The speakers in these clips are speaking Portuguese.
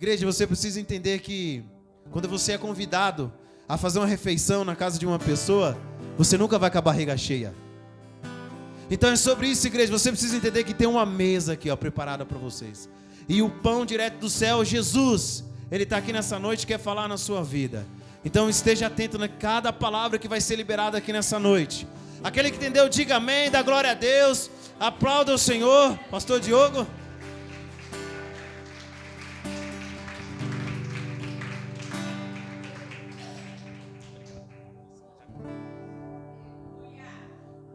Igreja, você precisa entender que quando você é convidado a fazer uma refeição na casa de uma pessoa, você nunca vai com a barriga cheia. Então é sobre isso, igreja. Você precisa entender que tem uma mesa aqui, ó, preparada para vocês. E o pão direto do céu, Jesus, Ele está aqui nessa noite e quer falar na sua vida. Então esteja atento a cada palavra que vai ser liberada aqui nessa noite. Aquele que entendeu, diga amém, dá glória a Deus. Aplauda o Senhor. Pastor Diogo.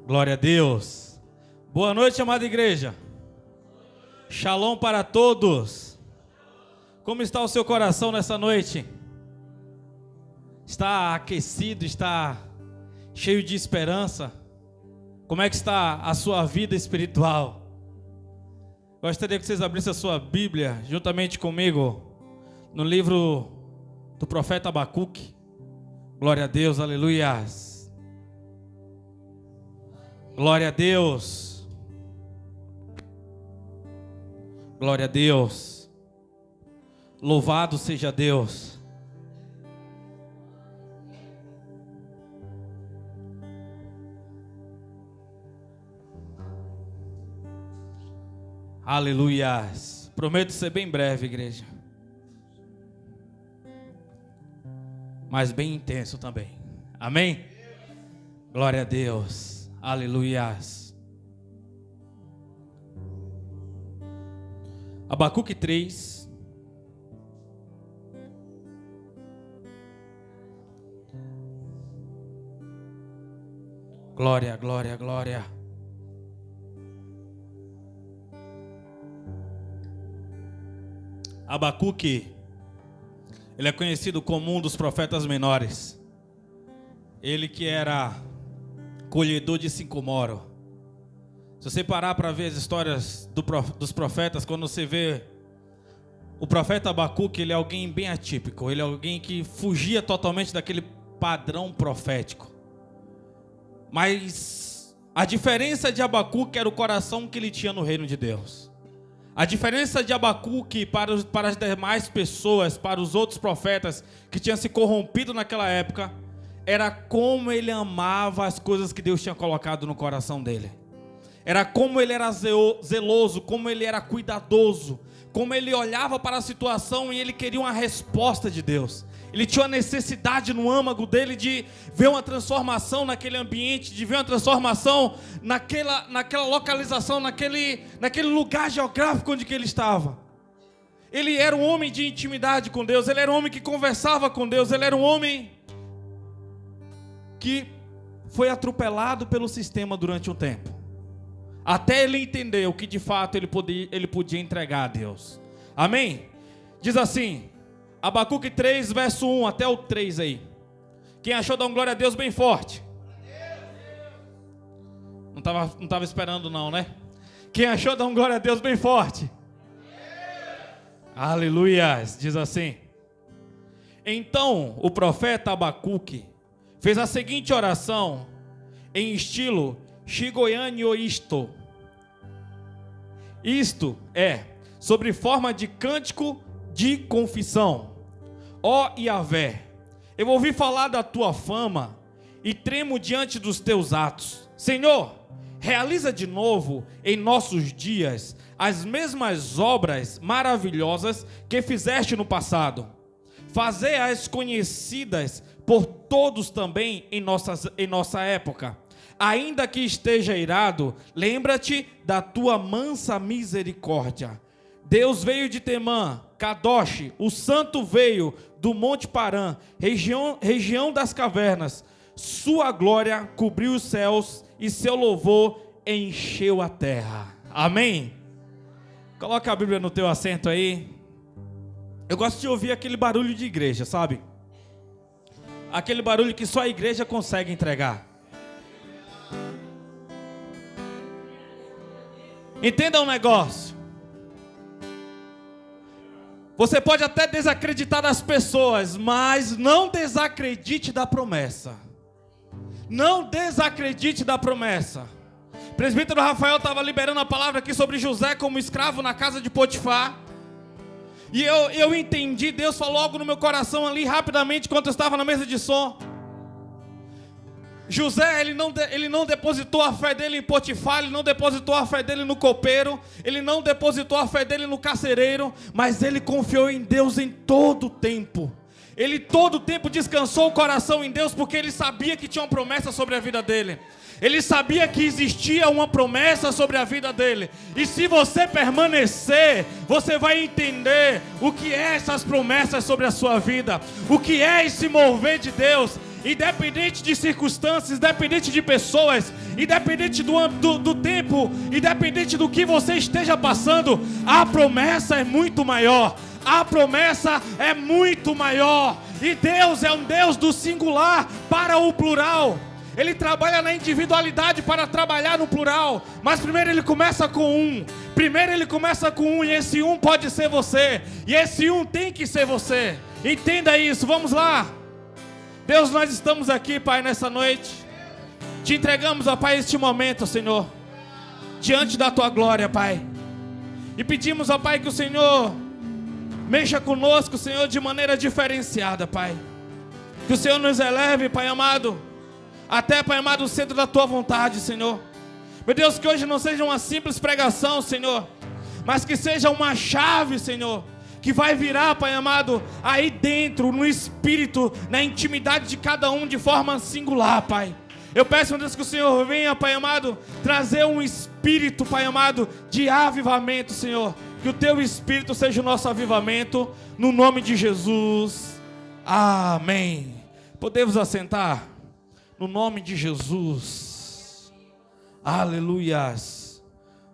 Glória a Deus. Boa noite, amada igreja. Shalom para todos. Como está o seu coração nessa noite? Está aquecido? Está cheio de esperança? Como é que está a sua vida espiritual? Gostaria que vocês abrissem a sua Bíblia juntamente comigo no livro do profeta Abacuque. Glória a Deus, aleluias. Glória a Deus. Glória a Deus. Louvado seja Deus. Aleluias. Prometo ser bem breve, igreja. Mas bem intenso também. Amém? Glória a Deus. Aleluias. Abacuque 3. Glória, glória, glória. Abacuque, ele é conhecido como um dos profetas menores. Ele que era colhedor de sicomoro. Se você parar para ver as histórias dos profetas, quando você vê o profeta Abacuque, ele é alguém bem atípico. Ele é alguém que fugia totalmente daquele padrão profético. Mas a diferença de Abacuque era o coração que ele tinha no reino de Deus. A diferença de Abacuque para as demais pessoas, para os outros profetas que tinham se corrompido naquela época, era como ele amava as coisas que Deus tinha colocado no coração dele. Era como ele era zeloso, como ele era cuidadoso, como ele olhava para a situação e ele queria uma resposta de Deus. Ele tinha uma necessidade no âmago dele de ver uma transformação naquele ambiente, de ver uma transformação naquela localização, naquele lugar geográfico onde que ele estava. Ele era um homem de intimidade com Deus, ele era um homem que conversava com Deus, ele era um homem que foi atropelado pelo sistema durante um tempo, até ele entender o que de fato ele podia entregar a Deus. Amém? Diz assim, Abacuque 3, verso 1 até o 3 aí. Quem achou, dá um glória a Deus bem forte. Não estava esperando não, né? Quem achou, dá um glória a Deus bem forte. Aleluias. Diz assim: então o profeta Abacuque fez a seguinte oração em estilo Shigoyanyo-isto. Isto é, sobre forma de cântico de confissão. Ó Yahvé, eu ouvi falar da tua fama e tremo diante dos teus atos. Senhor, realiza de novo em nossos dias as mesmas obras maravilhosas que fizeste no passado. Fazei-as conhecidas por todos também em nossa época. Ainda que esteja irado, lembra-te da tua mansa misericórdia. Deus veio de Temã, Kadosh, o santo veio do Monte Parã, região das cavernas. Sua glória cobriu os céus e seu louvor encheu a terra. Amém? Coloca a Bíblia no teu assento aí. Eu gosto de ouvir aquele barulho de igreja, sabe? Aquele barulho que só a igreja consegue entregar. Entenda um negócio. Você pode até desacreditar das pessoas, mas não desacredite da promessa. Não desacredite da promessa. O presbítero Rafael estava liberando a palavra aqui sobre José como escravo na casa de Potifar. E eu entendi, Deus falou algo no meu coração ali rapidamente, enquanto eu estava na mesa de som. José, ele não depositou a fé dele em Potifar, ele não depositou a fé dele no copeiro, ele não depositou a fé dele no carcereiro, mas ele confiou em Deus em todo o tempo. Ele todo o tempo descansou o coração em Deus, porque ele sabia que tinha uma promessa sobre a vida dele. Ele sabia que existia uma promessa sobre a vida dele. E se você permanecer, você vai entender o que é essas promessas sobre a sua vida, o que é esse mover de Deus. Independente de circunstâncias, independente de pessoas, independente do tempo, independente do que você esteja passando, a promessa é muito maior. A promessa é muito maior. E Deus é um Deus do singular para o plural. Ele trabalha na individualidade para trabalhar no plural. Mas primeiro ele começa com um. E esse um pode ser você. E esse um tem que ser você. Entenda isso, vamos lá. Deus, nós estamos aqui, Pai, nessa noite. Te entregamos, ó Pai, este momento, Senhor, diante da Tua glória, Pai. E pedimos, ó Pai, que o Senhor mexa conosco, Senhor, de maneira diferenciada, Pai. Que o Senhor nos eleve, Pai amado, até, Pai amado, o centro da Tua vontade, Senhor. Meu Deus, que hoje não seja uma simples pregação, Senhor, mas que seja uma chave, Senhor, que vai virar, Pai amado, aí dentro, no espírito, na intimidade de cada um de forma singular, Pai. Eu peço, meu Deus, que o Senhor venha, Pai amado, trazer um espírito, Pai amado, de avivamento, Senhor. Que o Teu Espírito seja o nosso avivamento, no nome de Jesus. Amém. Podemos assentar? No nome de Jesus. Aleluias.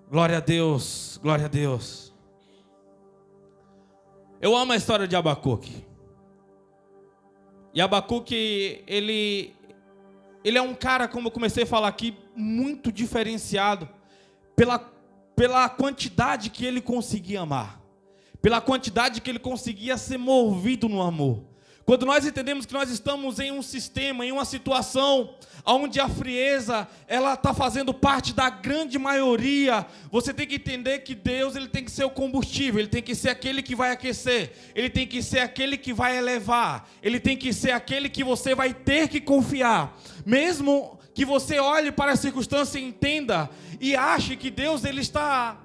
Glória a Deus, glória a Deus. Eu amo a história de Abacuque. E Abacuque, ele é um cara, como eu comecei a falar aqui, muito diferenciado pela quantidade que ele conseguia amar, pela quantidade que ele conseguia ser movido no amor. Quando nós entendemos que nós estamos em um sistema, em uma situação onde a frieza, ela está fazendo parte da grande maioria, você tem que entender que Deus, ele tem que ser o combustível, ele tem que ser aquele que vai aquecer, ele tem que ser aquele que vai elevar, ele tem que ser aquele que você vai ter que confiar, mesmo que você olhe para a circunstância e entenda e ache que Deus, ele está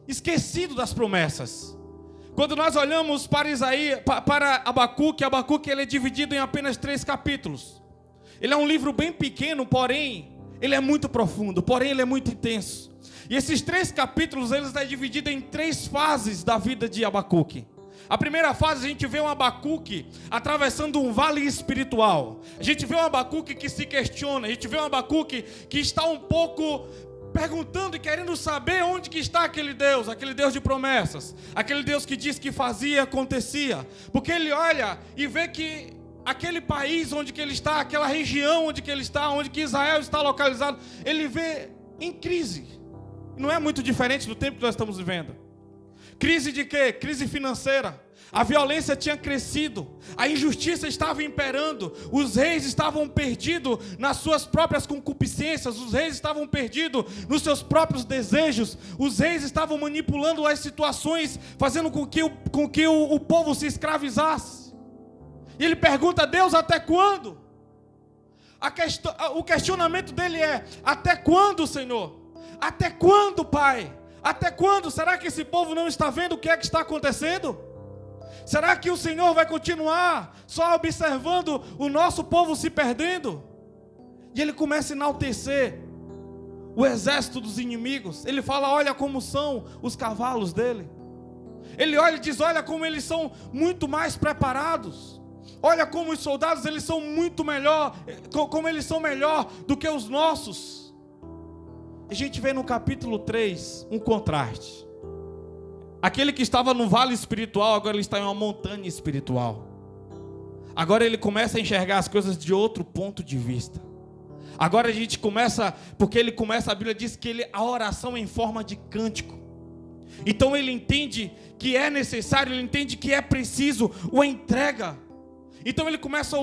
esquecido das promessas. Quando nós olhamos para para Abacuque, ele é dividido em apenas 3 capítulos. Ele é um livro bem pequeno, porém, ele é muito profundo, porém, ele é muito intenso. E esses 3 capítulos, eles estão divididos em 3 fases da vida de Abacuque. A primeira fase, a gente vê um Abacuque atravessando um vale espiritual. A gente vê um Abacuque que se questiona, a gente vê um Abacuque que está um pouco perguntando e querendo saber onde que está aquele Deus de promessas, aquele Deus que diz que fazia e acontecia, porque ele olha e vê que aquele país onde que ele está, aquela região onde que ele está, onde que Israel está localizado, ele vê em crise. Não é muito diferente do tempo que nós estamos vivendo. Crise de quê? Crise financeira. A violência tinha crescido, a injustiça estava imperando, os reis estavam perdidos nas suas próprias concupiscências, os reis estavam perdidos nos seus próprios desejos, os reis estavam manipulando as situações, fazendo com que o povo se escravizasse. E ele pergunta a Deus: até quando? O questionamento dele é: até quando, Senhor? Até quando, Pai? Até quando? Será que esse povo não está vendo o que é que está acontecendo? Será que o Senhor vai continuar só observando o nosso povo se perdendo? E ele começa a enaltecer o exército dos inimigos. Ele fala: olha como são os cavalos dele. Ele olha e diz: olha como eles são muito mais preparados. Olha como os soldados, eles são muito melhor, como eles são melhor do que os nossos. A gente vê no capítulo 3 um contraste. Aquele que estava no vale espiritual, agora ele está em uma montanha espiritual. Agora ele começa a enxergar as coisas de outro ponto de vista. Agora a gente começa, porque ele começa, a Bíblia diz que a oração é em forma de cântico. Então ele entende que é necessário, ele entende que é preciso uma entrega. Então ele começa a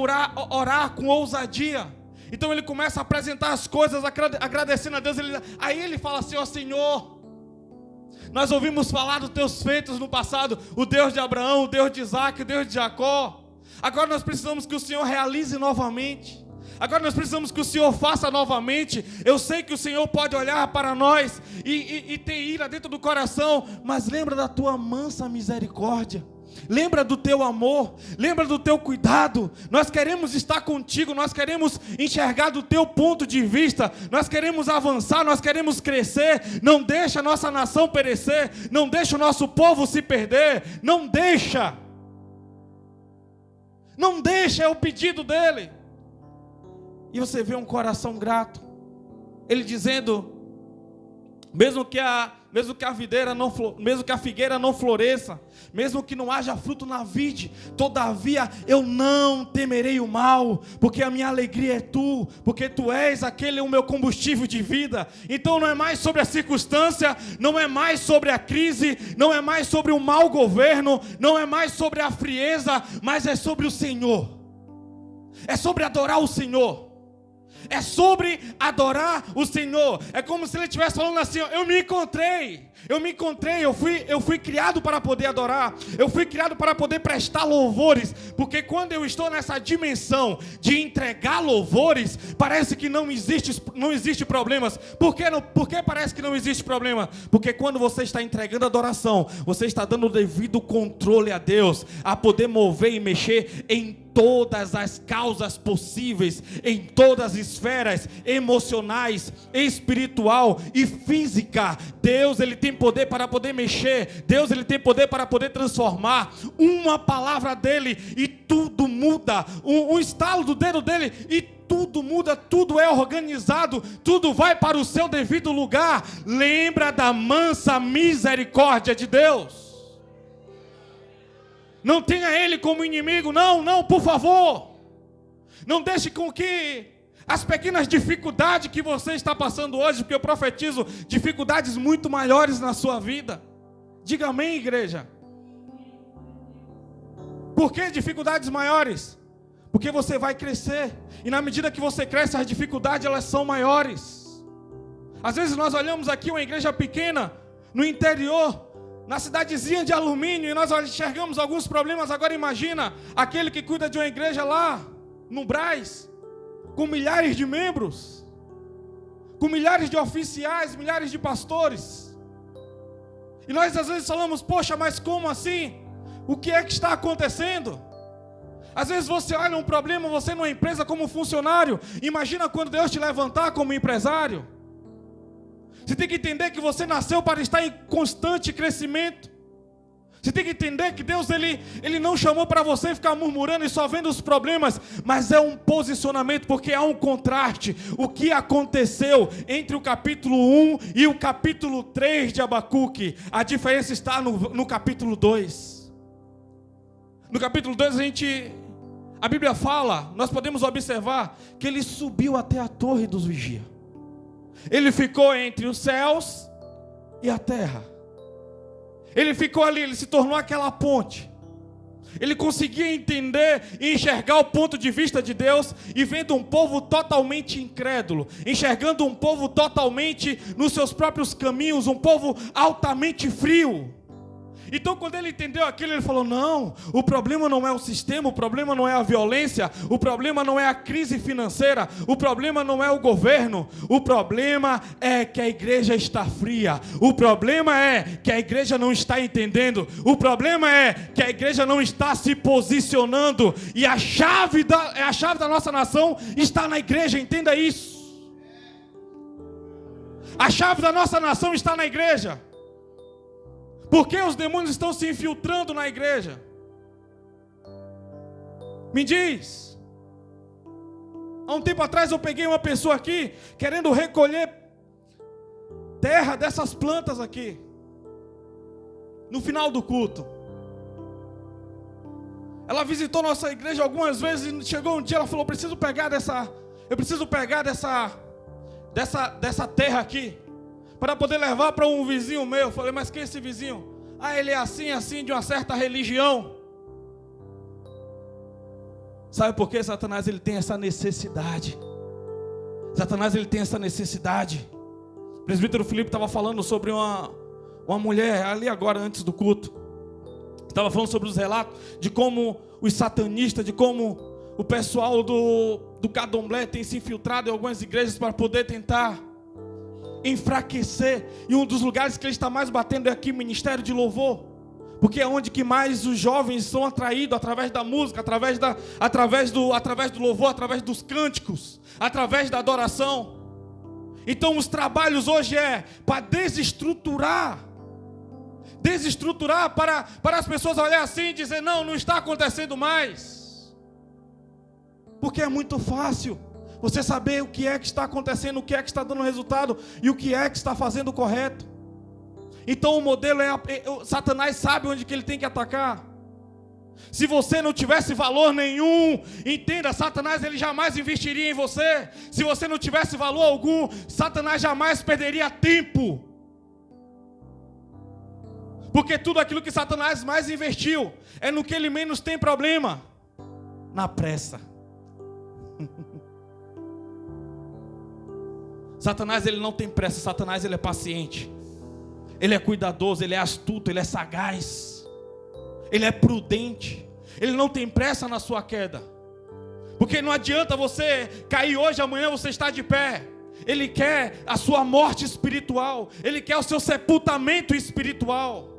orar com ousadia. Então ele começa a apresentar as coisas, agradecendo a Deus. Aí ele fala assim: ó Senhor, Nós ouvimos falar dos teus feitos no passado, o Deus de Abraão, o Deus de Isaac, o Deus de Jacó. Agora nós precisamos que o Senhor realize novamente. Agora nós precisamos que o Senhor faça novamente. Eu sei que o Senhor pode olhar para nós e ter ira dentro do coração, mas lembra da tua mansa misericórdia. Lembra do teu amor, lembra do teu cuidado. Nós queremos estar contigo, nós queremos enxergar do teu ponto de vista, nós queremos avançar, nós queremos crescer. Não deixa a nossa nação perecer, não deixa o nosso povo se perder, não deixa, é o pedido dele. E você vê um coração grato, ele dizendo: mesmo que a figueira não floresça, mesmo que não haja fruto na vide, todavia eu não temerei o mal, porque a minha alegria é tu, porque tu és aquele o meu combustível de vida. Então não é mais sobre a circunstância, não é mais sobre a crise, não é mais sobre o mau governo, não é mais sobre a frieza, mas é sobre o Senhor. É sobre adorar o Senhor. É sobre adorar o Senhor. É como se ele estivesse falando assim: eu me encontrei, eu fui criado para poder adorar, eu fui criado para poder prestar louvores, porque quando eu estou nessa dimensão de entregar louvores, parece que não existe problemas. Por que parece que não existe problema? Porque quando você está entregando adoração, você está dando o devido controle a Deus, a poder mover e mexer em todas as causas possíveis, em todas as esferas emocionais, espiritual e física. Deus, ele tem poder para poder mexer. Deus, ele tem poder para poder transformar. Uma palavra dele e tudo muda. Um estalo do dedo dele e tudo muda, tudo é organizado, tudo vai para o seu devido lugar. Lembra da mansa misericórdia de Deus. Não tenha ele como inimigo, não, por favor. Não deixe com que as pequenas dificuldades que você está passando hoje, porque eu profetizo dificuldades muito maiores na sua vida. Diga amém, igreja. Por que dificuldades maiores? Porque você vai crescer, e na medida que você cresce, as dificuldades elas são maiores. Às vezes nós olhamos aqui uma igreja pequena, no interior, na cidadezinha de alumínio, e nós enxergamos alguns problemas. Agora imagina aquele que cuida de uma igreja lá no Brás, com milhares de membros, com milhares de oficiais, milhares de pastores. E nós às vezes falamos: poxa, mas como assim? O que é que está acontecendo? Às vezes você olha um problema, você numa empresa como funcionário, imagina quando Deus te levantar como empresário. Você tem que entender que você nasceu para estar em constante crescimento. Você tem que entender que Deus ele não chamou para você ficar murmurando e só vendo os problemas, mas é um posicionamento, porque há um contraste. O que aconteceu entre o capítulo 1 e o capítulo 3 de Abacuque? A diferença está no capítulo 2. No capítulo 2 a Bíblia fala, nós podemos observar que ele subiu até a torre dos vigias. Ele ficou entre os céus e a terra. Ele ficou ali, ele se tornou aquela ponte. Ele conseguia entender e enxergar o ponto de vista de Deus, e vendo um povo totalmente incrédulo, enxergando um povo totalmente nos seus próprios caminhos, um povo altamente frio. Então quando ele entendeu aquilo, ele falou: não, o problema não é o sistema, o problema não é a violência, o problema não é a crise financeira, o problema não é o governo, o problema é que a igreja está fria, o problema é que a igreja não está entendendo, o problema é que a igreja não está se posicionando, e a chave da nossa nação está na igreja. Entenda isso. A chave da nossa nação está na igreja. Por que os demônios estão se infiltrando na igreja? Me diz. Há um tempo atrás eu peguei uma pessoa aqui querendo recolher terra dessas plantas aqui. No final do culto. Ela visitou nossa igreja algumas vezes e chegou um dia, ela falou: eu preciso pegar dessa terra aqui, para poder levar para um vizinho meu. Eu falei: mas quem é esse vizinho? Ah, ele é assim, de uma certa religião. Sabe por que Satanás ele tem essa necessidade? Satanás ele tem essa necessidade. O presbítero Filipe estava falando sobre Uma mulher ali agora, antes do culto, estava falando sobre os relatos de como os satanistas, de como o pessoal do candomblé tem se infiltrado em algumas igrejas para poder tentar enfraquecer. E um dos lugares que ele está mais batendo é aqui, ministério de louvor, porque é onde que mais os jovens são atraídos, através da música, através do louvor, através dos cânticos, através da adoração. Então os trabalhos hoje é para desestruturar para as pessoas olharem assim e dizer, não está acontecendo mais. Porque é muito fácil você saber o que é que está acontecendo, o que é que está dando resultado e o que é que está fazendo correto. Então o modelo Satanás sabe onde que ele tem que atacar. Se você não tivesse valor nenhum, entenda, Satanás ele jamais investiria em você. Se você não tivesse valor algum, Satanás jamais perderia tempo. Porque tudo aquilo que Satanás mais investiu é no que ele menos tem problema, na pressa. Satanás ele não tem pressa, Satanás ele é paciente. Ele é cuidadoso, ele é astuto, ele é sagaz. Ele é prudente. Ele não tem pressa na sua queda. Porque não adianta você cair hoje, amanhã você está de pé. Ele quer a sua morte espiritual. Ele quer o seu sepultamento espiritual.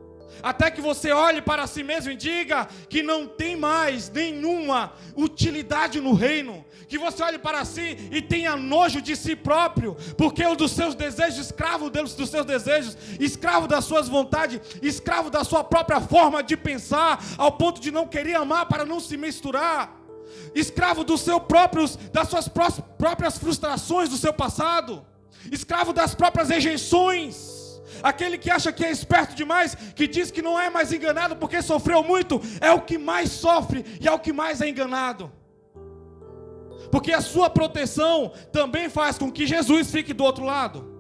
Até que você olhe para si mesmo e diga que não tem mais nenhuma utilidade no reino. Que você olhe para si e tenha nojo de si próprio. Porque o dos seus desejos, escravo dos seus desejos, escravo das suas vontades, escravo da sua própria forma de pensar, ao ponto de não querer amar para não se misturar. Escravo das suas próprias frustrações do seu passado. Escravo das próprias rejeições. Aquele que acha que é esperto demais, que diz que não é mais enganado porque sofreu muito, é o que mais sofre e é o que mais é enganado. Porque a sua proteção também faz com que Jesus fique do outro lado.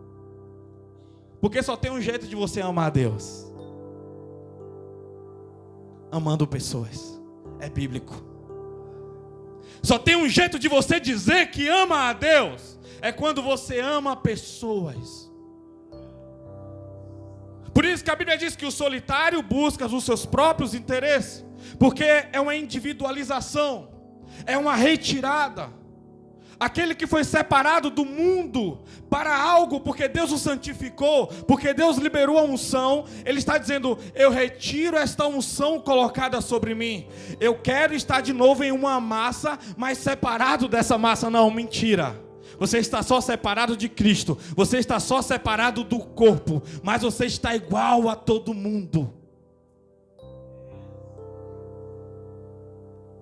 Porque só tem um jeito de você amar a Deus: amando pessoas. É bíblico. Só tem um jeito de você dizer que ama a Deus: é quando você ama pessoas. Por isso que a Bíblia diz que o solitário busca os seus próprios interesses, porque é uma individualização, é uma retirada. Aquele que foi separado do mundo para algo, porque Deus o santificou, porque Deus liberou a unção, ele está dizendo: eu retiro esta unção colocada sobre mim. Eu quero estar de novo em uma massa, mas separado dessa massa. Não, mentira. Você está só separado de Cristo. Você está só separado do corpo. Mas você está igual a todo mundo.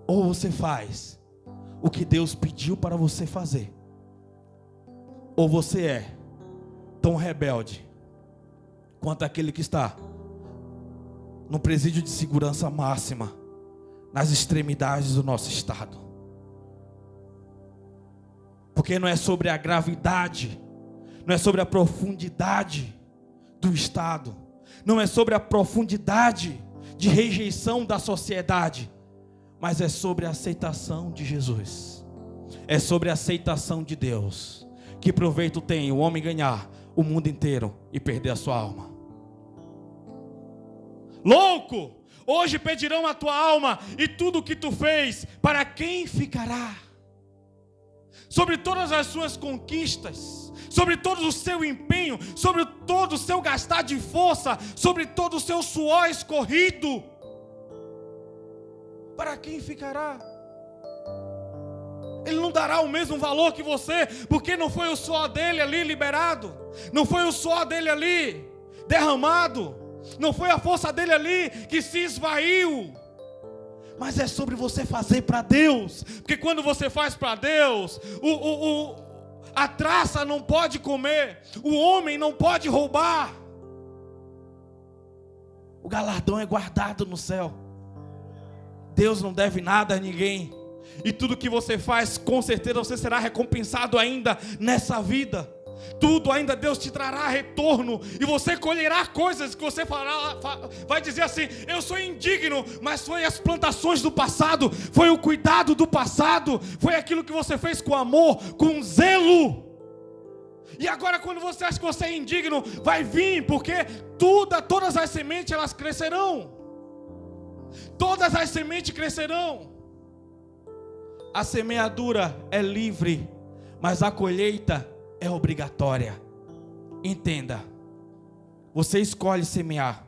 Ou você faz o que Deus pediu para você fazer, ou você é tão rebelde quanto aquele que está no presídio de segurança máxima, nas extremidades do nosso estado. Porque não é sobre a gravidade, não é sobre a profundidade do estado, não é sobre a profundidade de rejeição da sociedade, mas é sobre a aceitação de Jesus. É sobre a aceitação de Deus. Que proveito tem o homem ganhar o mundo inteiro e perder a sua alma? Louco! Hoje pedirão a tua alma, e tudo o que tu fez, para quem ficará? Sobre todas as suas conquistas, sobre todo o seu empenho, sobre todo o seu gastar de força, sobre todo o seu suor escorrido, para quem ficará? Ele não dará o mesmo valor que você, porque não foi o suor dele ali liberado, não foi o suor dele ali derramado, não foi a força dele ali que se esvaiu. Mas é sobre você fazer para Deus. Porque quando você faz para Deus, a traça não pode comer, o homem não pode roubar. O galardão é guardado no céu. Deus não deve nada a ninguém. E tudo que você faz, com certeza você será recompensado ainda nessa vida. Tudo ainda Deus te trará retorno, e você colherá coisas que você vai dizer assim: eu sou indigno, mas foi as plantações do passado, foi o cuidado do passado, foi aquilo que você fez com amor, com zelo. E agora, quando você acha que você é indigno, vai vir, porque todas as sementes elas crescerão. Todas as sementes crescerão. A semeadura é livre, mas a colheita é obrigatória. Entenda. Você escolhe semear,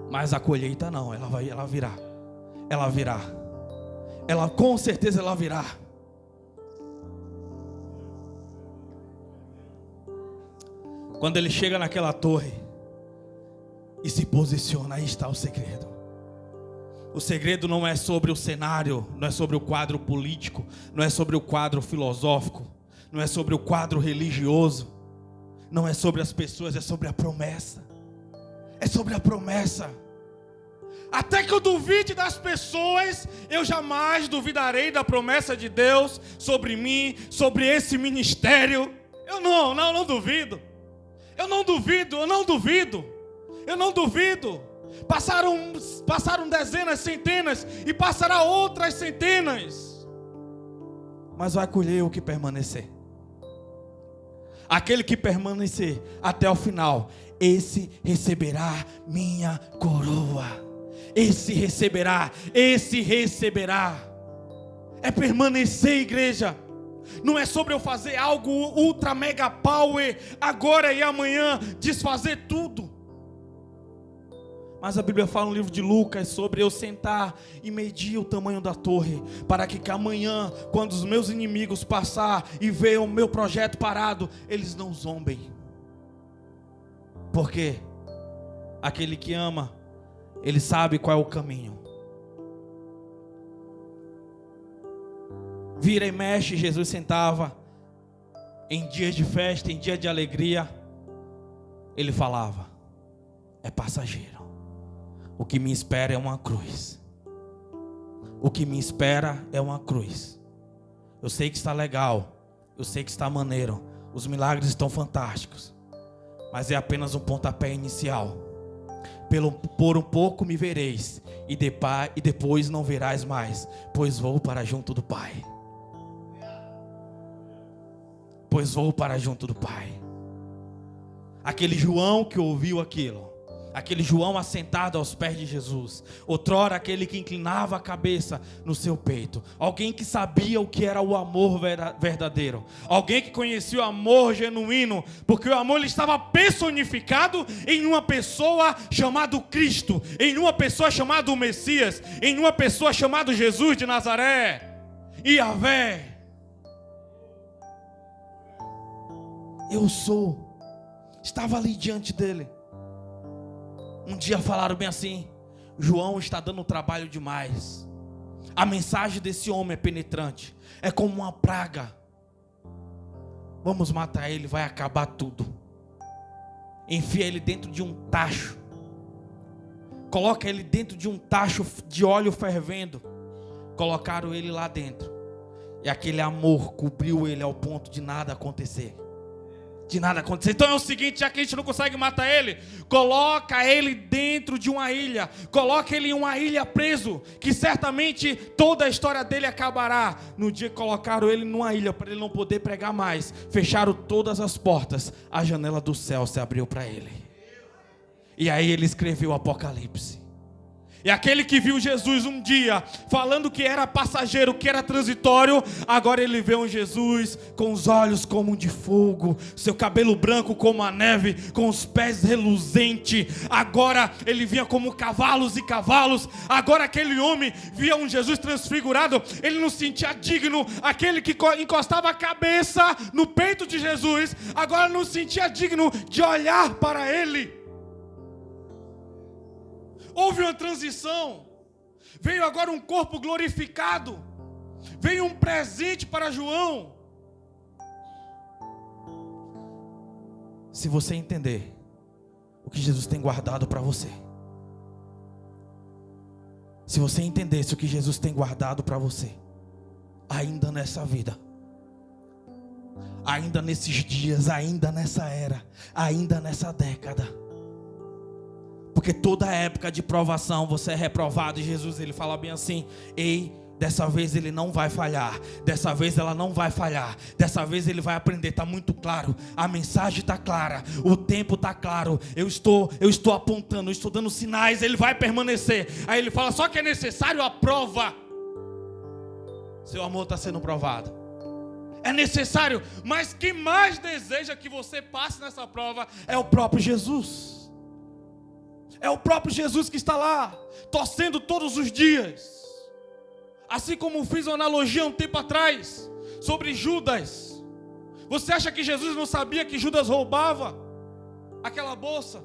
mas a colheita não, ela virá. Ela virá. Com certeza ela virá. Quando ele chega naquela torre e se posiciona, aí está o segredo. O segredo não é sobre o cenário, não é sobre o quadro político, não é sobre o quadro filosófico, não é sobre o quadro religioso, não é sobre as pessoas, é sobre a promessa. É sobre a promessa. Até que eu duvide das pessoas, eu jamais duvidarei da promessa de Deus sobre mim, sobre esse ministério. Eu não duvido. Eu não duvido. Passaram dezenas, centenas, e passará outras centenas. Mas vai colher o que permanecer. Aquele que permanecer até o final, esse receberá minha coroa. Esse receberá. É permanecer, igreja. Não é sobre eu fazer algo ultra mega power agora e amanhã, desfazer tudo. Mas a Bíblia fala no livro de Lucas sobre eu sentar e medir o tamanho da torre, para que amanhã, quando os meus inimigos passar e ver o meu projeto parado, eles não zombem. Porque aquele que ama, ele sabe qual é o caminho. Vira e mexe, Jesus sentava em dias de festa, em dia de alegria. Ele falava: é passageiro. O que me espera é uma cruz. O que me espera é uma cruz. Eu sei que está legal, eu sei que está maneiro, os milagres estão fantásticos, mas é apenas um pontapé inicial. Por um pouco me vereis, e depois não verás mais, pois vou para junto do Pai. Aquele João que ouviu aquilo, aquele João assentado aos pés de Jesus, outrora aquele que inclinava a cabeça no seu peito, alguém que sabia o que era o amor verdadeiro, alguém que conhecia o amor genuíno, porque o amor ele estava personificado em uma pessoa chamada Cristo, em uma pessoa chamada o Messias, em uma pessoa chamada Jesus de Nazaré, Yahvé. Eu sou. Estava ali diante dele. Um dia falaram bem assim: João está dando trabalho demais. A mensagem desse homem é penetrante, é como uma praga. Vamos matar ele, vai acabar tudo. Enfia ele dentro de um tacho. Coloca ele dentro de um tacho de óleo fervendo. Colocaram ele lá dentro. E aquele amor cobriu ele ao ponto de nada acontecer. Então é o seguinte, já que a gente não consegue matar ele, coloca ele dentro de uma ilha, coloca ele em uma ilha preso, que certamente toda a história dele acabará. No dia que colocaram ele numa ilha para ele não poder pregar mais, fecharam todas as portas, a janela do céu se abriu para ele. E aí ele escreveu o Apocalipse. E aquele que viu Jesus um dia falando que era passageiro, que era transitório, agora ele vê um Jesus com os olhos como de fogo, seu cabelo branco como a neve, com os pés reluzentes. Agora ele vinha como cavalos e cavalos. Agora aquele homem via um Jesus transfigurado, ele não se sentia digno. Aquele que encostava a cabeça no peito de Jesus, agora não se sentia digno de olhar para ele. Houve uma transição. Veio agora um corpo glorificado. Veio um presente para João. Se você entender o que Jesus tem guardado para você, se você entendesse o que Jesus tem guardado para você, ainda nessa vida, ainda nesses dias, ainda nessa era, ainda nessa década, porque toda época de provação você é reprovado. E Jesus ele fala bem assim: ei, Dessa vez ele não vai falhar. Dessa vez ela não vai falhar. Dessa vez ele vai aprender. Está muito claro. A mensagem está clara. O tempo está claro. Eu estou apontando, eu estou dando sinais. Ele vai permanecer. Aí ele fala, só que é necessário a prova. Seu amor está sendo provado. É necessário. Mas quem mais deseja que você passe nessa prova é o próprio Jesus. É o próprio Jesus que está lá, torcendo todos os dias. Assim como fiz uma analogia um tempo atrás, sobre Judas. Você acha que Jesus não sabia que Judas roubava aquela bolsa?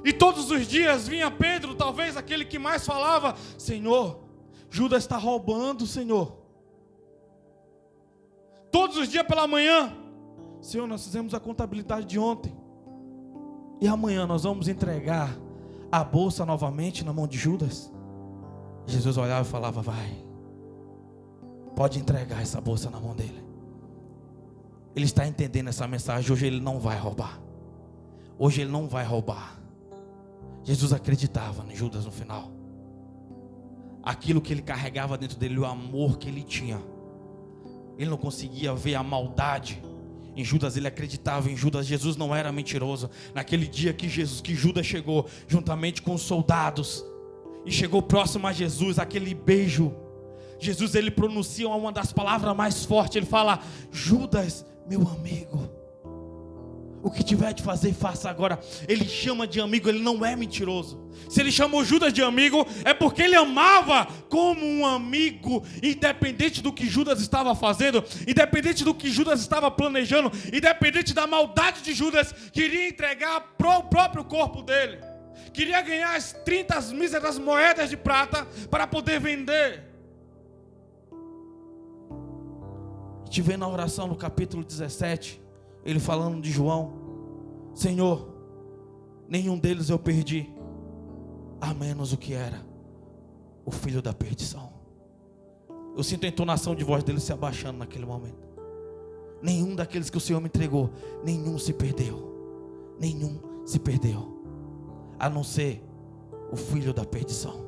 E todos os dias vinha Pedro, talvez aquele que mais falava, Senhor, Judas está roubando, Senhor. Todos os dias pela manhã, Senhor, nós fizemos a contabilidade de ontem. E amanhã nós vamos entregar a bolsa novamente na mão de Judas. Jesus olhava e falava, vai, pode entregar essa bolsa na mão dele. Ele está entendendo essa mensagem. Hoje ele não vai roubar. Hoje ele não vai roubar. Jesus acreditava em Judas no final. Aquilo que ele carregava dentro dele, o amor que ele tinha. Ele não conseguia ver a maldade em Judas, ele acreditava em Judas. Jesus não era mentiroso. Naquele dia que Judas chegou juntamente com os soldados e chegou próximo a Jesus, aquele beijo, Jesus ele pronuncia uma das palavras mais fortes. Ele fala, Judas, meu amigo, o que tiver de fazer, faça agora. Ele chama de amigo, ele não é mentiroso. Se ele chamou Judas de amigo, é porque ele amava como um amigo. Independente do que Judas estava fazendo, independente do que Judas estava planejando, independente da maldade de Judas, queria entregar o próprio corpo dele. Queria ganhar as 30 míseras moedas de prata para poder vender. A gente vê na oração no capítulo 17, ele falando de João, Senhor, nenhum deles eu perdi, a menos o que era o filho da perdição. Eu sinto a entonação de voz dele se abaixando naquele momento. Nenhum daqueles que o Senhor me entregou, nenhum se perdeu. Nenhum se perdeu, a não ser o filho da perdição.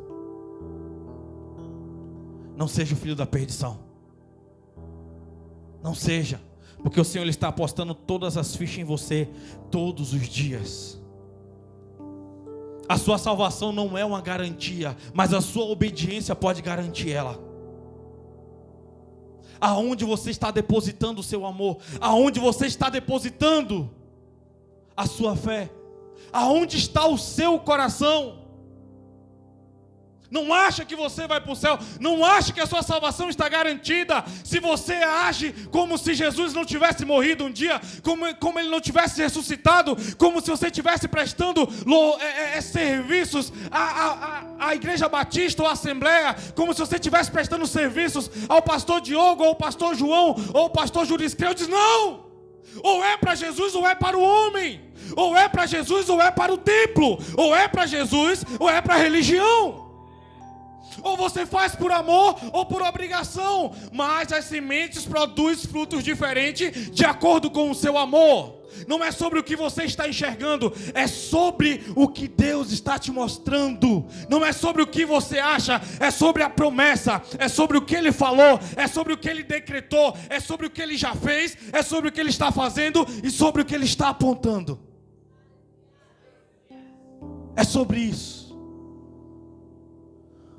Não seja o filho da perdição. Não seja, porque o Senhor ele está apostando todas as fichas em você todos os dias. A sua salvação não é uma garantia, mas a sua obediência pode garantir ela. Aonde você está depositando o seu amor? Aonde você está depositando a sua fé? Aonde está o seu coração? Não acha que você vai para o céu? Não acha que a sua salvação está garantida? Se você age como se Jesus não tivesse morrido um dia, como ele não tivesse ressuscitado, como se você estivesse prestando serviços à Igreja Batista ou à Assembleia, como se você estivesse prestando serviços ao pastor Diogo, ou ao pastor João, ou ao pastor Juriscreu, diz não! Ou é para Jesus ou é para o homem, ou é para Jesus ou é para o templo, ou é para Jesus ou é para a religião. Ou você faz por amor ou por obrigação, mas as sementes produzem frutos diferentes de acordo com o seu amor. Não é sobre o que você está enxergando, é sobre o que Deus está te mostrando. Não é sobre o que você acha, é sobre a promessa, é sobre o que Ele falou, é sobre o que Ele decretou, é sobre o que Ele já fez, é sobre o que Ele está fazendo e sobre o que Ele está apontando. É sobre isso.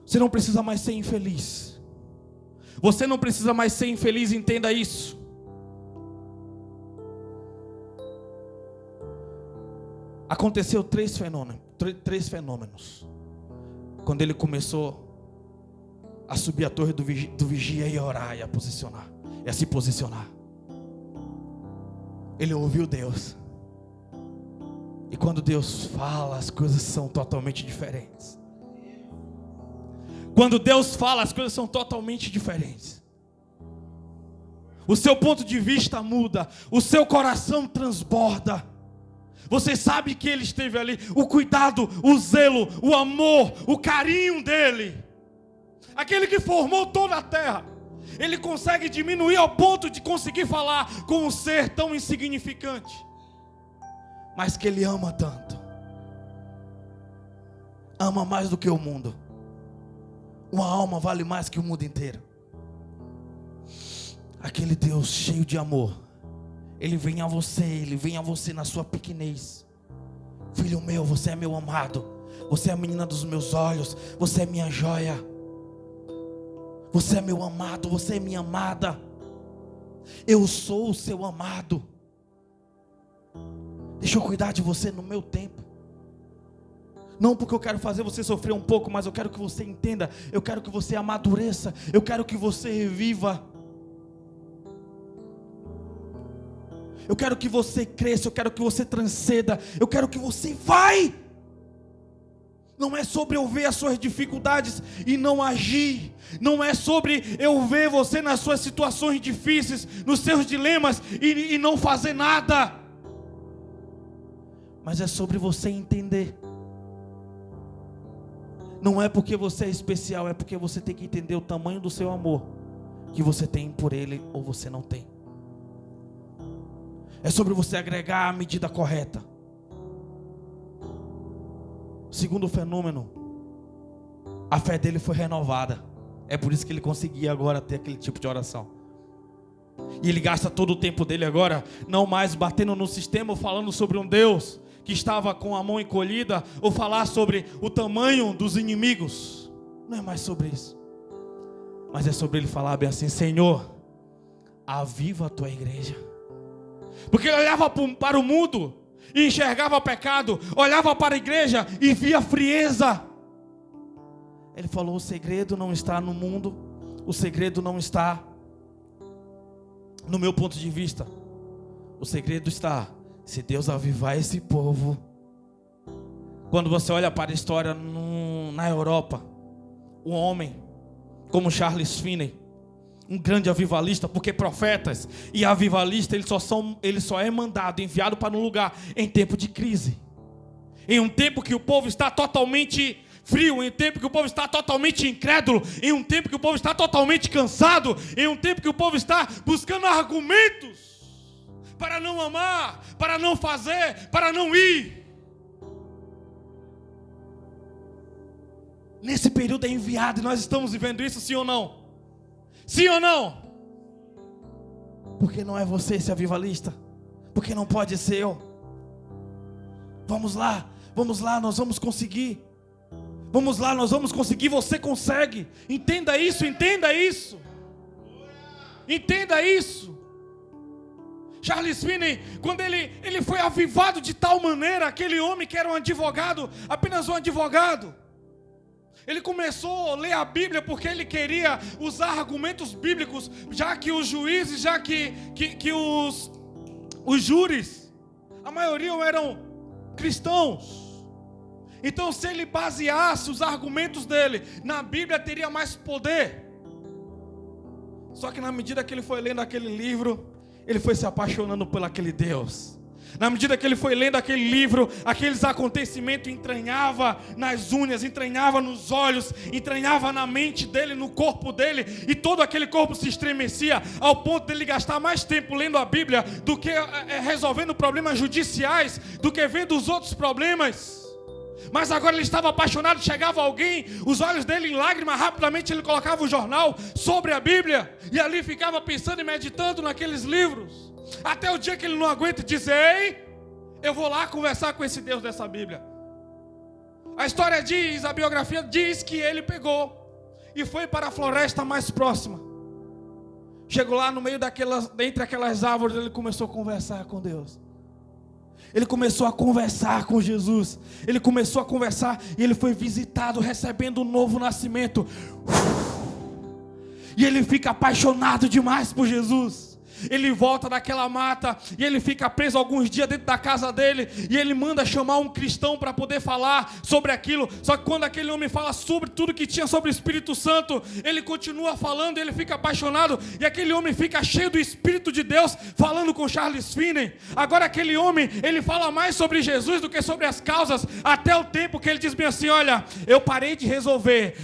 Você não precisa mais ser infeliz. Você não precisa mais ser infeliz, entenda isso. Aconteceu três fenômenos. Quando ele começou a subir a torre do vigia e a orar e a posicionar, e a se posicionar. Ele ouviu Deus. E quando Deus fala, as coisas são totalmente diferentes. Quando Deus fala, as coisas são totalmente diferentes. O seu ponto de vista muda, o seu coração transborda. Você sabe que Ele esteve ali, o cuidado, o zelo, o amor, o carinho dEle. Aquele que formou toda a terra. Ele consegue diminuir ao ponto de conseguir falar com um ser tão insignificante, mas que Ele ama tanto. Ama mais do que o mundo. Uma alma vale mais que o mundo inteiro. Aquele Deus cheio de amor, Ele vem a você na sua pequenez. Filho meu, você é meu amado, você é a menina dos meus olhos, você é minha joia, você é meu amado, você é minha amada. Eu sou o seu amado. Deixa eu cuidar de você no meu tempo. Não porque eu quero fazer você sofrer um pouco, mas eu quero que você entenda, eu quero que você amadureça, eu quero que você reviva. Eu quero que você cresça, eu quero que você transcenda, eu quero que você vai. Não é sobre eu ver as suas dificuldades e não agir. Não é sobre eu ver você nas suas situações difíceis, nos seus dilemas e não fazer nada. Mas é sobre você entender. Não é porque você é especial, é porque você tem que entender o tamanho do seu amor que você tem por Ele ou você não tem. É sobre você agregar a medida correta. Segundo fenômeno, a fé dele foi renovada. É por isso que ele conseguia agora ter aquele tipo de oração. E ele gasta todo o tempo dele agora, não mais batendo no sistema ou falando sobre um Deus que estava com a mão encolhida, ou falar sobre o tamanho dos inimigos. Não é mais sobre isso. Mas é sobre ele falar bem assim: Senhor, aviva a tua igreja. Porque ele olhava para o mundo e enxergava o pecado, olhava para a igreja e via frieza. Ele falou: o segredo não está no mundo, o segredo não está no meu ponto de vista. O segredo está, se Deus avivar esse povo. Quando você olha para a história na Europa, um homem como Charles Finney, um grande avivalista, porque profetas e avivalista ele só é mandado, enviado para um lugar em tempo de crise, em um tempo que o povo está totalmente frio, em um tempo que o povo está totalmente incrédulo, em um tempo que o povo está totalmente cansado, em um tempo que o povo está buscando argumentos para não amar, para não fazer, para não ir. Nesse período é enviado, e nós estamos vivendo isso, sim ou não? Sim ou não? Porque não é você esse avivalista? Porque não pode ser eu? Vamos lá, nós vamos conseguir. Vamos lá, nós vamos conseguir, você consegue. Entenda isso, entenda isso. Entenda isso. Charles Finney, quando ele foi avivado de tal maneira, aquele homem que era um advogado, apenas um advogado, ele começou a ler a Bíblia porque ele queria usar argumentos bíblicos, já que os juízes, já que os júris, a maioria eram cristãos. Então, se ele baseasse os argumentos dele na Bíblia, teria mais poder. Só que na medida que ele foi lendo aquele livro, ele foi se apaixonando por aquele Deus. Na medida que ele foi lendo aquele livro, aqueles acontecimentos entranhava nas unhas, entranhava nos olhos, entranhava na mente dele, no corpo dele, e todo aquele corpo se estremecia, ao ponto de ele gastar mais tempo lendo a Bíblia do que resolvendo problemas judiciais, do que vendo os outros problemas. Mas agora ele estava apaixonado, chegava alguém, os olhos dele em lágrimas, rapidamente ele colocava o jornal sobre a Bíblia, e ali ficava pensando e meditando naqueles livros. Até o dia que ele não aguenta e diz: ei, eu vou lá conversar com esse Deus dessa Bíblia. A história diz, a biografia diz que ele pegou e foi para a floresta mais próxima. Chegou lá no meio entre aquelas árvores, ele começou a conversar com Deus. Ele começou a conversar com Jesus. Ele começou a conversar e ele foi visitado, recebendo um novo nascimento. E ele fica apaixonado demais por Jesus. Ele volta daquela mata e ele fica preso alguns dias dentro da casa dele, e ele manda chamar um cristão para poder falar sobre aquilo. Só que quando aquele homem fala sobre tudo que tinha sobre o Espírito Santo, ele continua falando, ele fica apaixonado, e aquele homem fica cheio do Espírito de Deus, falando com Charles Finney. Agora aquele homem, ele fala mais sobre Jesus do que sobre as causas, até o tempo que ele diz bem assim: olha, eu parei de resolver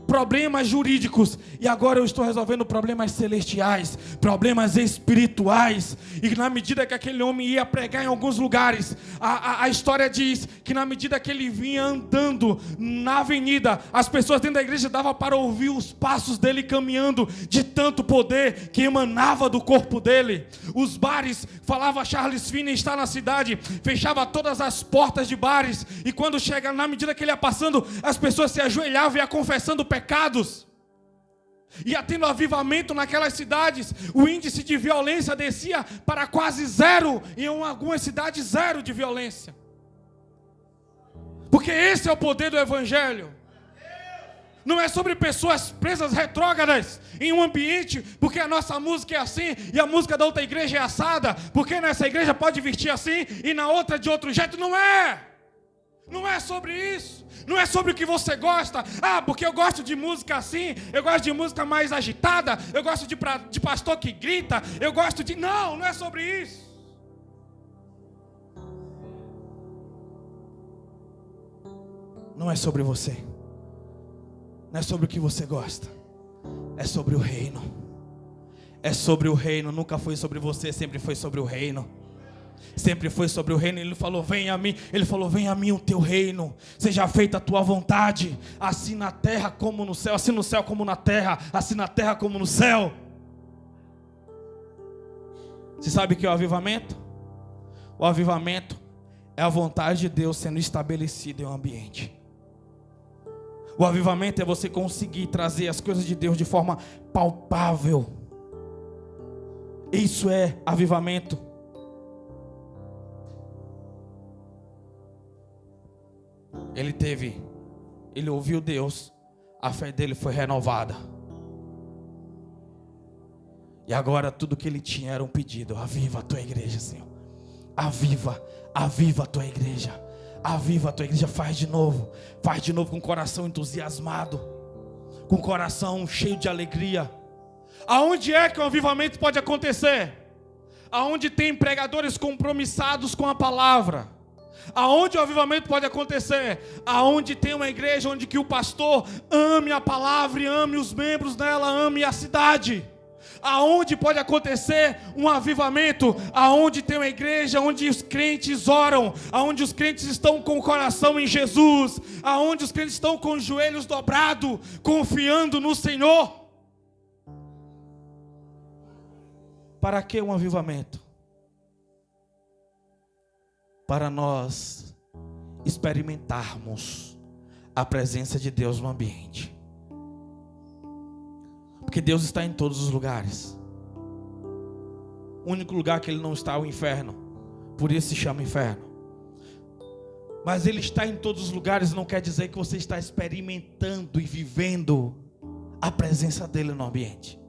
problemas jurídicos, e agora eu estou resolvendo problemas celestiais, problemas problemas espirituais. E na medida que aquele homem ia pregar em alguns lugares, a história diz que na medida que ele vinha andando na avenida, as pessoas dentro da igreja davam para ouvir os passos dele caminhando, de tanto poder que emanava do corpo dele. Os bares, falava Charles Finney está na cidade, fechava todas as portas de bares, e quando chega, na medida que ele ia passando, as pessoas se ajoelhavam e ia confessando pecados. Ia tendo avivamento naquelas cidades. O índice de violência descia para quase zero. Em algumas cidades, zero de violência. Porque esse é o poder do Evangelho. Não é sobre pessoas presas retrógradas em um ambiente, porque a nossa música é assim e a música da outra igreja é assada, porque nessa igreja pode vestir assim e na outra de outro jeito. Não é. Não é sobre isso. Não é sobre o que você gosta. Ah, porque eu gosto de música assim, eu gosto de música mais agitada, eu gosto de pastor que grita, eu gosto de... Não, não é sobre isso. Não é sobre você. Não é sobre o que você gosta. É sobre o reino. É sobre o reino. Nunca foi sobre você, sempre foi sobre o reino. Sempre foi sobre o reino. Ele falou, venha a mim. Ele falou, venha a mim o teu reino. Seja feita a tua vontade, assim na terra como no céu. Assim no céu como na terra. Assim na terra como no céu. Você sabe o que é o avivamento? O avivamento é a vontade de Deus sendo estabelecida em um ambiente. O avivamento é você conseguir trazer as coisas de Deus de forma palpável. Isso é avivamento. Ele ouviu Deus, a fé dele foi renovada. E agora tudo que ele tinha era um pedido: aviva a tua igreja, Senhor. Aviva a tua igreja. Aviva a tua igreja, faz de novo com o coração entusiasmado, com o coração cheio de alegria. Aonde é que o avivamento pode acontecer? Aonde tem pregadores compromissados com a palavra. Aonde o avivamento pode acontecer? Aonde tem uma igreja onde que o pastor ame a palavra e ame os membros dela, ame a cidade. Aonde pode acontecer um avivamento? Aonde tem uma igreja onde os crentes oram, aonde os crentes estão com o coração em Jesus, aonde os crentes estão com os joelhos dobrados, confiando no Senhor. Para que um avivamento? Para nós experimentarmos a presença de Deus no ambiente. Porque Deus está em todos os lugares. O único lugar que Ele não está é o inferno. Por isso se chama inferno. Mas Ele está em todos os lugares não quer dizer que você está experimentando e vivendo a presença dEle no ambiente.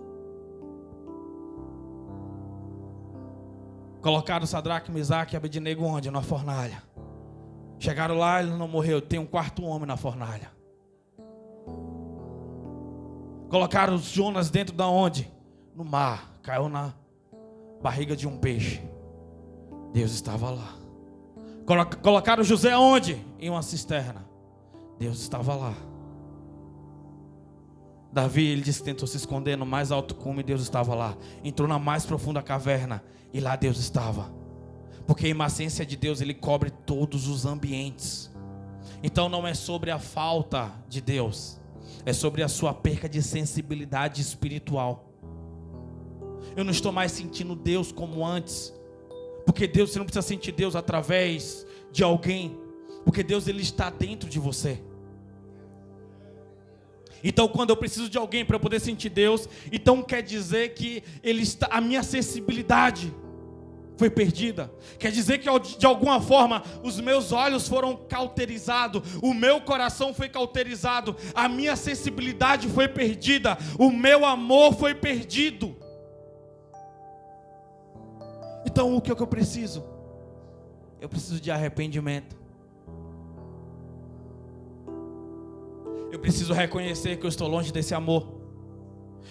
Colocaram Sadraque, Mesaque e Abednego onde? Na fornalha. Chegaram lá, ele não morreu. Tem um quarto homem na fornalha. Colocaram os Jonas dentro da onde? No mar. Caiu na barriga de um peixe. Deus estava lá. Colocaram José onde? Em uma cisterna. Deus estava lá. Davi, ele disse que tentou se esconder no mais alto cume, Deus estava lá. Entrou na mais profunda caverna e lá Deus estava. Porque a imanência de Deus, Ele cobre todos os ambientes. Então não é sobre a falta de Deus, é sobre a sua perca de sensibilidade espiritual. Eu não estou mais sentindo Deus como antes. Porque Deus, você não precisa sentir Deus através de alguém. Porque Deus, Ele está dentro de você. Então quando eu preciso de alguém para poder sentir Deus, então quer dizer que a minha sensibilidade foi perdida. Quer dizer que de alguma forma os meus olhos foram cauterizados, o meu coração foi cauterizado, a minha sensibilidade foi perdida, o meu amor foi perdido. Então o que é que eu preciso? Eu preciso de arrependimento. Eu preciso reconhecer que eu estou longe desse amor.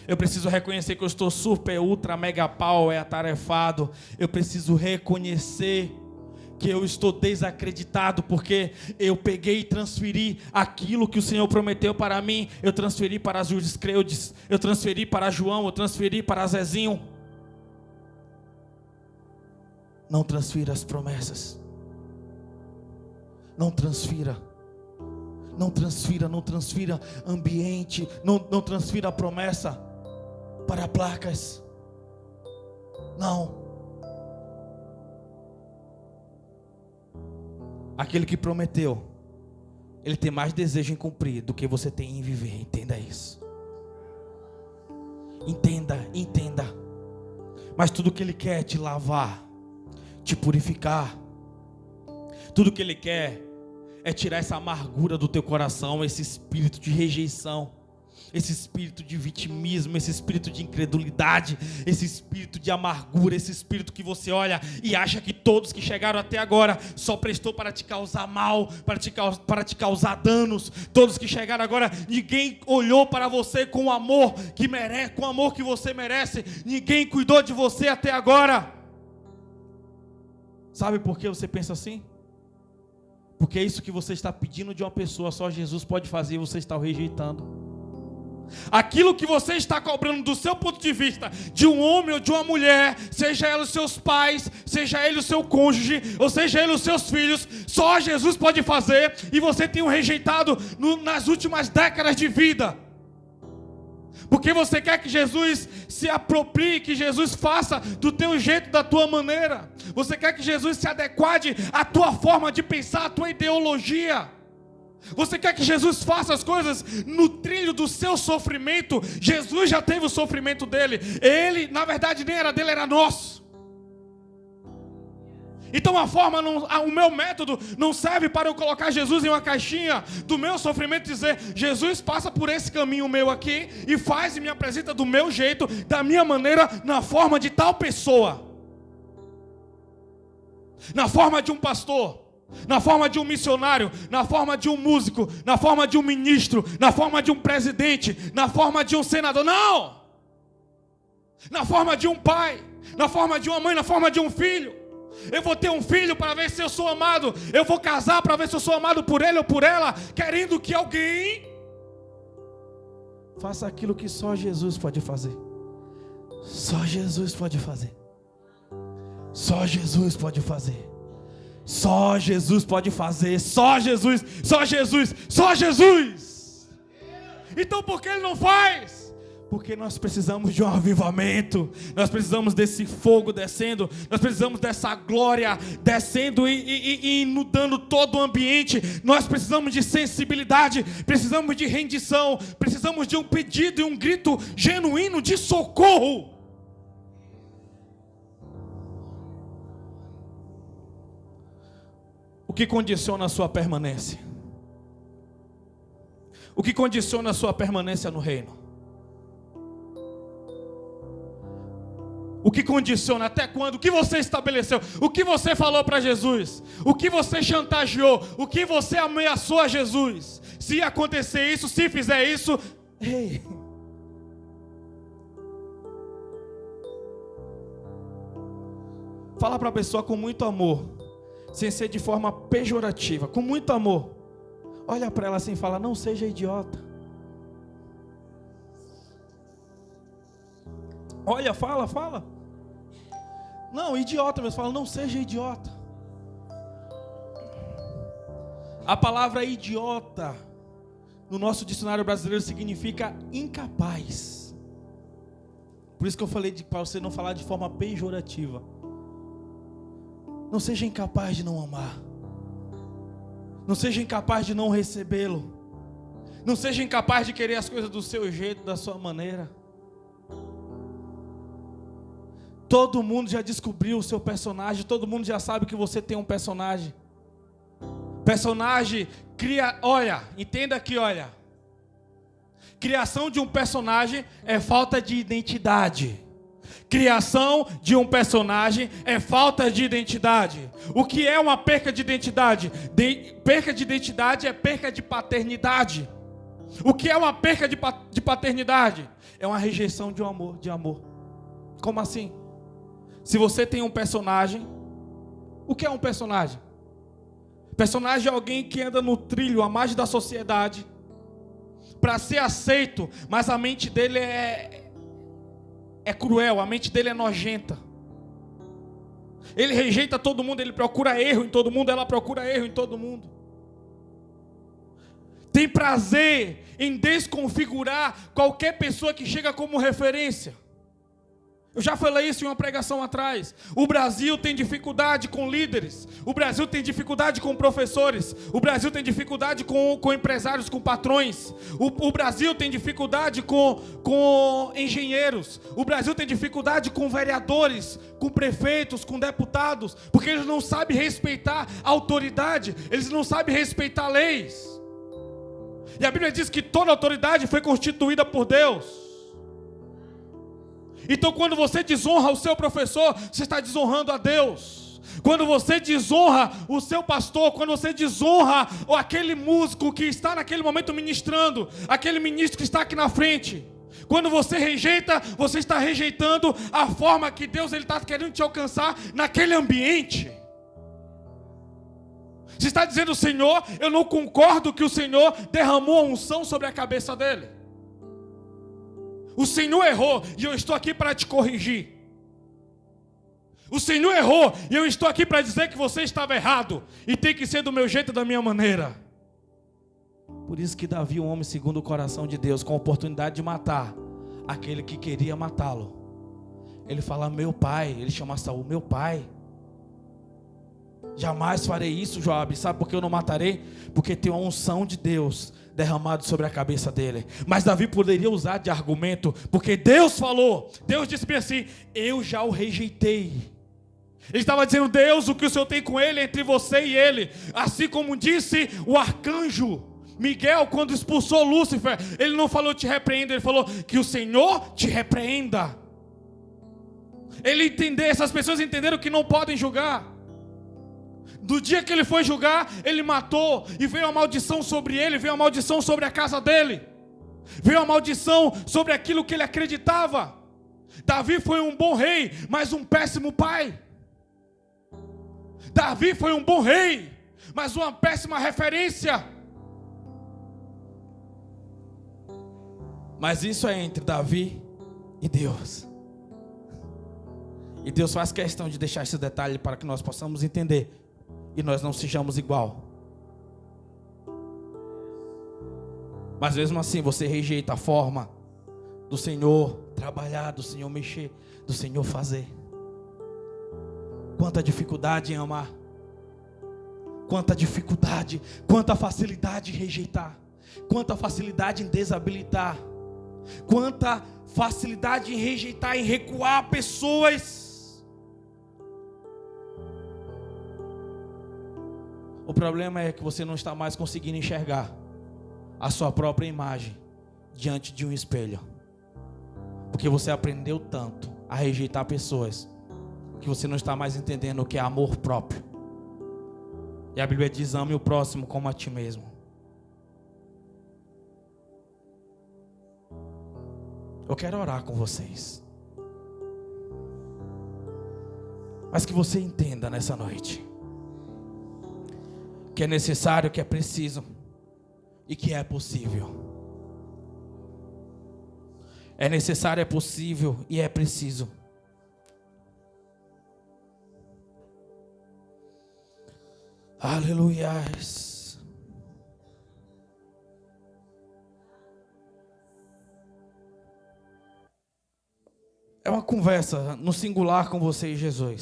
Eu preciso reconhecer que eu estou super, ultra, mega power, atarefado. Eu preciso reconhecer que eu estou desacreditado, porque eu peguei e transferi aquilo que o Senhor prometeu para mim. Eu transferi para Judas Creudes, eu transferi para João, eu transferi para Zezinho. Não transfira as promessas. Não transfira. Não transfira, não transfira ambiente, não transfira a promessa para placas. Não. Aquele que prometeu, ele tem mais desejo em cumprir do que você tem em viver. Entenda isso. Entenda. Mas tudo que ele quer é te lavar, te purificar. Tudo que ele quer é tirar essa amargura do teu coração, esse espírito de rejeição, esse espírito de vitimismo, esse espírito de incredulidade, esse espírito de amargura, esse espírito que você olha e acha que todos que chegaram até agora só prestou para te causar mal, para te causar danos. Todos que chegaram agora, ninguém olhou para você com o amor que merece, com o amor que você merece. Ninguém cuidou de você até agora. Sabe por que você pensa assim? Porque é isso que você está pedindo de uma pessoa, só Jesus pode fazer e você está o rejeitando. Aquilo que você está cobrando do seu ponto de vista, de um homem ou de uma mulher, seja ela os seus pais, seja ele o seu cônjuge, ou seja ele os seus filhos, só Jesus pode fazer, e você tem o rejeitado nas últimas décadas de vida. Porque você quer que Jesus se aproprie, que Jesus faça do teu jeito, da tua maneira. Você quer que Jesus se adequade à tua forma de pensar, à tua ideologia. Você quer que Jesus faça as coisas no trilho do seu sofrimento. Jesus já teve o sofrimento dele. Ele, na verdade, nem era dele, era nosso. Então o meu método não serve para eu colocar Jesus em uma caixinha do meu sofrimento e dizer: Jesus passa por esse caminho meu aqui e faz e me apresenta do meu jeito, da minha maneira, na forma de tal pessoa, na forma de um pastor, na forma de um missionário, na forma de um músico, na forma de um ministro, na forma de um presidente, na forma de um senador. Não! Na forma de um pai, na forma de uma mãe, na forma de um filho. Eu vou ter um filho para ver se eu sou amado. Eu vou casar para ver se eu sou amado por ele ou por ela, querendo que alguém faça aquilo que só Jesus pode fazer. Só Jesus pode fazer. Só Jesus pode fazer. Só Jesus pode fazer. Só Jesus, só Jesus, só Jesus. Então por que ele não faz? Porque nós precisamos de um avivamento. Nós precisamos desse fogo descendo. Nós precisamos dessa glória descendo e inundando todo o ambiente. Nós precisamos de sensibilidade. Precisamos de rendição. Precisamos de um pedido e um grito genuíno de socorro. O que condiciona a sua permanência? O que condiciona a sua permanência no reino? O que condiciona, até quando? O que você estabeleceu? O que você falou para Jesus? O que você chantageou? O que você ameaçou a Jesus? Se acontecer isso, se fizer isso, ei. Fala para a pessoa com muito amor, sem ser de forma pejorativa, com muito amor. Olha para ela assim e fala: não seja idiota. Olha, fala. Não, idiota mesmo. Fala: não seja idiota. A palavra idiota no nosso dicionário brasileiro significa incapaz. Por isso que eu falei para você não falar de forma pejorativa. Não seja incapaz de não amar. Não seja incapaz de não recebê-lo. Não seja incapaz de querer as coisas do seu jeito, da sua maneira. Todo mundo já descobriu o seu personagem. Todo mundo já sabe que você tem um personagem. Personagem cria... Olha, entenda aqui, olha. Criação de um personagem é falta de identidade. Criação de um personagem é falta de identidade. O que é uma perca de identidade? Perca de identidade é perca de paternidade. O que é uma perca de paternidade? É uma rejeição de amor. Como assim? Se você tem um personagem, o que é um personagem? Personagem é alguém que anda no trilho, à margem da sociedade, para ser aceito, mas a mente dele é cruel, a mente dele é nojenta. Ele rejeita todo mundo, ele procura erro em todo mundo, ela procura erro em todo mundo. Tem prazer em desconfigurar qualquer pessoa que chega como referência. Eu já falei isso em uma pregação atrás. O Brasil tem dificuldade com líderes. O Brasil tem dificuldade com professores. O Brasil tem dificuldade com empresários, com patrões. O Brasil tem dificuldade com engenheiros. O Brasil tem dificuldade com vereadores, com prefeitos, com deputados. Porque eles não sabem respeitar a autoridade. Eles não sabem respeitar leis. E a Bíblia diz que toda autoridade foi constituída por Deus. Então, quando você desonra o seu professor, você está desonrando a Deus. Quando você desonra o seu pastor, quando você desonra aquele músico que está naquele momento ministrando, aquele ministro que está aqui na frente, quando você rejeita, você está rejeitando a forma que Deus está querendo te alcançar naquele ambiente. Você está dizendo: Senhor, eu não concordo que o Senhor derramou a unção sobre a cabeça dele. O Senhor errou e eu estou aqui para te corrigir. O Senhor errou e eu estou aqui para dizer que você estava errado e tem que ser do meu jeito e da minha maneira. Por isso que Davi, um homem segundo o coração de Deus, com a oportunidade de matar aquele que queria matá-lo, ele fala: meu pai. Ele chama Saul, meu pai. Jamais farei isso, Joabe. Sabe por que eu não matarei? Porque tem uma unção de Deus derramado sobre a cabeça dele. Mas Davi poderia usar de argumento, porque Deus falou. Deus disse bem assim: eu já o rejeitei. Ele estava dizendo: Deus, o que o Senhor tem com ele é entre você e ele. Assim como disse o arcanjo Miguel quando expulsou Lúcifer. Ele não falou te repreenda, ele falou que o Senhor te repreenda. Essas pessoas entenderam que não podem julgar. Do dia que ele foi julgar, ele matou, e veio a maldição sobre ele, veio a maldição sobre a casa dele, veio a maldição sobre aquilo que ele acreditava. Davi foi um bom rei, mas um péssimo pai. Davi foi um bom rei, mas uma péssima referência. Mas isso é entre Davi e Deus. E Deus faz questão de deixar esse detalhe para que nós possamos entender e nós não sejamos igual. Mas mesmo assim você rejeita a forma do Senhor trabalhar, do Senhor mexer, do Senhor fazer. Quanta dificuldade em amar, quanta dificuldade, quanta facilidade em rejeitar, quanta facilidade em desabilitar, quanta facilidade em rejeitar, em recuar pessoas. O problema é que você não está mais conseguindo enxergar a sua própria imagem diante de um espelho. Porque você aprendeu tanto a rejeitar pessoas que você não está mais entendendo o que é amor próprio. E a Bíblia diz: ame o próximo como a ti mesmo. Eu quero orar com vocês, mas que você entenda nessa noite que é necessário, que é preciso e que é possível. É necessário, é possível e é preciso. Aleluia. É uma conversa no singular com você e Jesus.